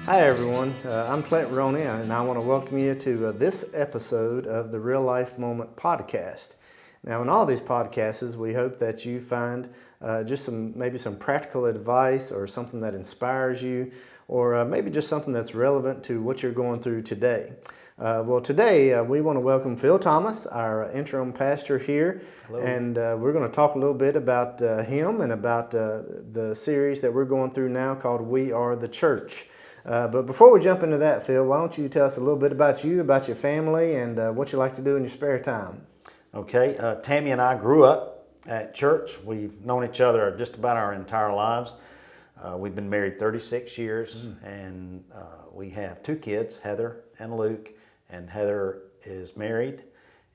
Hi everyone, I'm Clint Rhoney and I want to welcome you to this episode of the Real Life Moment podcast. Now in all these podcasts we hope that you find just maybe some practical advice or something that inspires you or maybe just something that's relevant to what you're going through today. Today we want to welcome Phil Thomas, our interim pastor here. Hello. And we're going to talk a little bit about him and about the series that we're going through now called We Are the Church. But before we jump into that, Phil, why don't you tell us a little bit about you, about your family, and what you like to do in your spare time? Okay, Tammy and I grew up at church. We've known each other just about our entire lives. We've been married 36 years, and we have two kids, Heather and Luke. And Heather is married,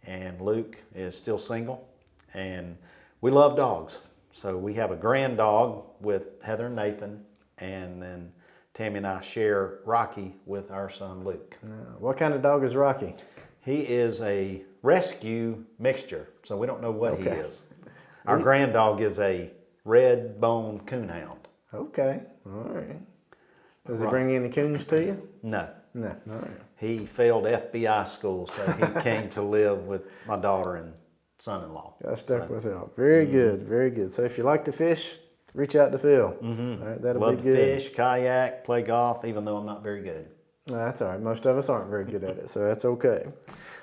and Luke is still single. And we love dogs. So we have a grand dog with Heather and Nathan, and then Tammy and I share Rocky with our son Luke. What kind of dog is Rocky? He is a rescue mixture, so we don't know what he is. Our grand dog is a red-boned coonhound. Okay, all right. Does he bring any coons to you? No. No, all right. He failed FBI school, so he came to live with my daughter and son-in-law. Got stuck with him. Very good, very good. So if you like to fish, reach out to Phil. All right, that'll Love be to good. fish, kayak, play golf, even though I'm not very good. That's all right. Most of us aren't very good at it, so that's okay.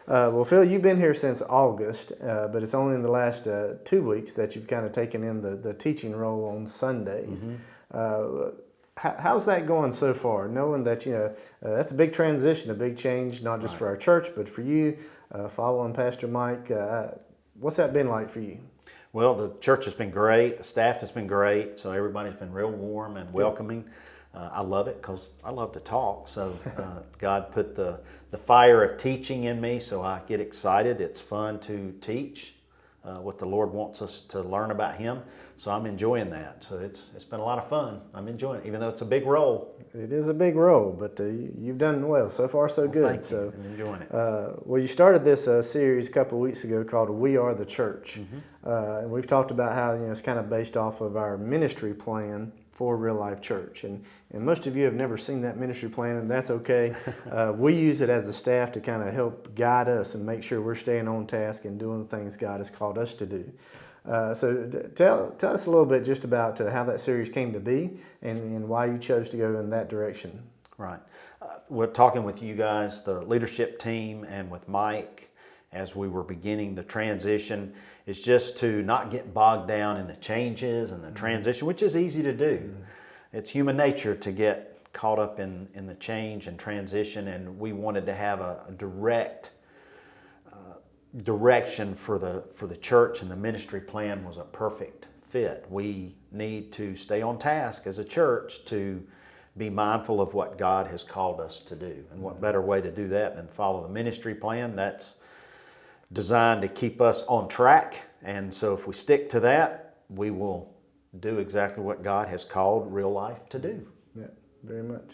Phil, you've been here since August, but it's only in the last 2 weeks that you've kind of taken in the teaching role on Sundays. How's that going so far? Knowing that, that's a big transition, a big change, not just for our church, but for you, following Pastor Mike. What's that been like for you? Well, the church has been great. The staff has been great. So everybody's been real warm and welcoming. I love it because I love to talk. So God put the fire of teaching in me, so I get excited. It's fun to teach what the Lord wants us to learn about Him. So I'm enjoying that. So it's been a lot of fun. I'm enjoying it, even though it's a big role. It is a big role, but you've done well. So far, so good. Thank you. I'm enjoying it. You started this series a couple of weeks ago called We Are the Church. And we've talked about how it's kind of based off of our ministry plan for Real Life Church. And most of you have never seen that ministry plan, and that's okay. We use it as a staff to kind of help guide us and make sure we're staying on task and doing the things God has called us to do. So tell us a little bit just about how that series came to be and why you chose to go in that direction. Right. We're talking with you guys, the leadership team, and with Mike as we were beginning the transition, is just to not get bogged down in the changes and the transition, which is easy to do. It's human nature to get caught up in the change and transition, and we wanted to have a direct direction for the church, and the ministry plan was a perfect fit. We need to stay on task as a church to be mindful of what God has called us to do. And what better way to do that than follow the ministry plan that's designed to keep us on track. And so if we stick to that, we will do exactly what God has called Real Life to do. Yeah, very much.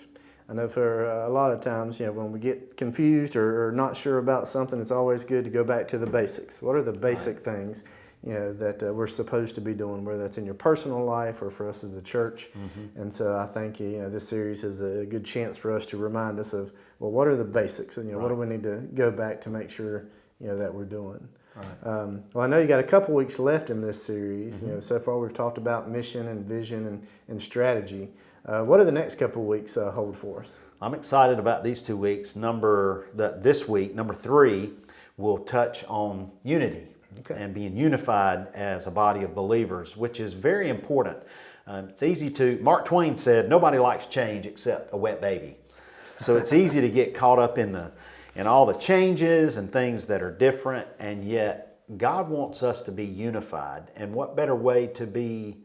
I know for a lot of times, when we get confused or not sure about something, it's always good to go back to the basics. What are the basic things, that we're supposed to be doing, whether that's in your personal life or for us as a church? And so I think, this series is a good chance for us to remind us of, well, what are the basics? And, what do we need to go back to make sure, that we're doing? Right. I know you got a couple weeks left in this series. So far we've talked about mission and vision and strategy. What do the next couple of weeks hold for us? I'm excited about these 2 weeks. This week, number 3, will touch on unity and being unified as a body of believers, which is very important. It's easy Mark Twain said, nobody likes change except a wet baby. So it's easy to get caught up in all the changes and things that are different, and yet God wants us to be unified. And what better way to be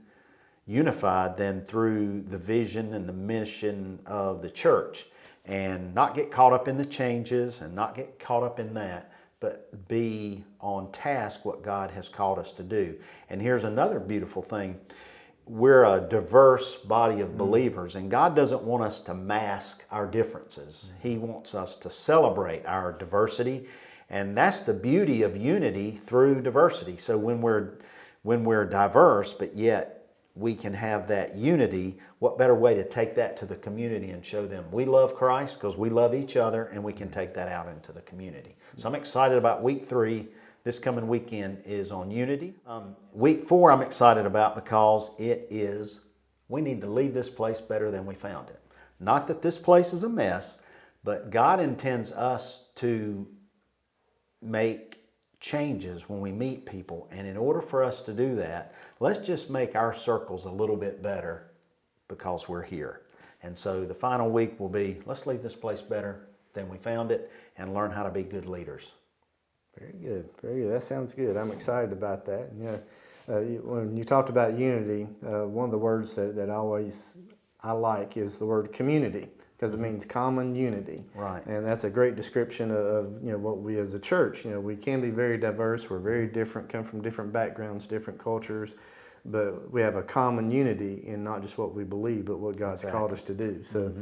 unified than through the vision and the mission of the church, and not get caught up in the changes and not get caught up in that, but be on task what God has called us to do. And here's another beautiful thing. We're a diverse body of believers, and God doesn't want us to mask our differences. He wants us to celebrate our diversity, and that's the beauty of unity through diversity. So when we're diverse, but yet we can have that unity, what better way to take that to the community and show them we love Christ because we love each other, and we can take that out into the community. So I'm excited about week 3. This coming weekend is on unity. Week 4 I'm excited about because we need to leave this place better than we found it. Not that this place is a mess, but God intends us to make changes when we meet people. And in order for us to do that, let's just make our circles a little bit better because we're here. And so the final week will be, let's leave this place better than we found it and learn how to be good leaders. Very good, very good. That sounds good. I'm excited about that. When you talked about unity, one of the words that I like is the word community, because it means common unity. Right. And that's a great description of what we as a church. We can be very diverse. We're very different, come from different backgrounds, different cultures, but we have a common unity in not just what we believe, but what God's called us to do. So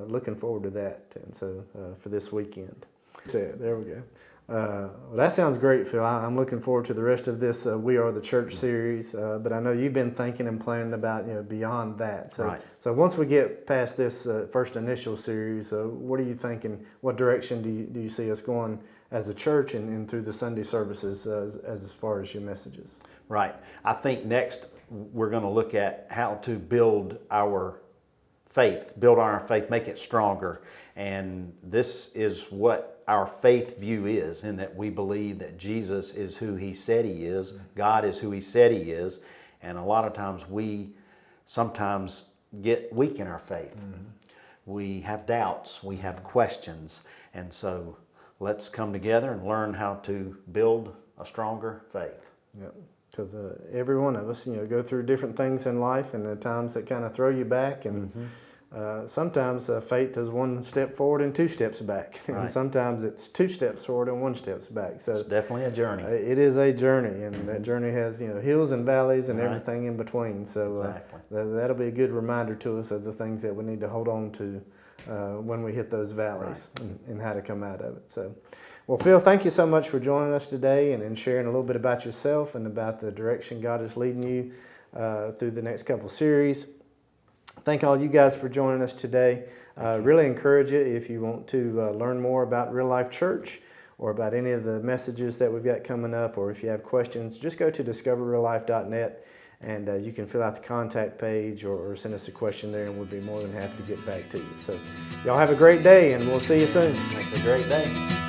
looking forward to that. And so for this weekend. So there we go. Well, that sounds great, Phil. I'm looking forward to the rest of this We Are the Church series, but I know you've been thinking and planning about beyond that. So, right. So once we get past this first initial series, what are you thinking? What direction do you see us going as a church and through the Sunday services as far as your messages? Right. I think next we're going to look at how to build our faith, make it stronger. And this is what our faith view is, in that we believe that Jesus is who He said He is, God is who He said He is, and a lot of times we sometimes get weak in our faith. We have doubts, we have questions, and so let's come together and learn how to build a stronger faith. Yep. Because every one of us, go through different things in life, and at times that kind of throw you back, and sometimes faith is one step forward and 2 steps back, Right. and sometimes it's 2 steps forward and 1 step back. So It's definitely a journey. it is a journey, and that journey has hills and valleys and Right. everything in between. So Exactly. that'll be a good reminder to us of the things that we need to hold on to when we hit those valleys, and how to come out of it. So, well, Phil, thank you so much for joining us today and sharing a little bit about yourself and about the direction God is leading you through the next couple series. Thank all you guys for joining us today. Really encourage you, if you want to learn more about Real Life Church or about any of the messages that we've got coming up, or if you have questions, just go to discoverreallife.net and you can fill out the contact page or send us a question there, and we'll be more than happy to get back to you. So y'all have a great day, and we'll see you soon. Have a great day.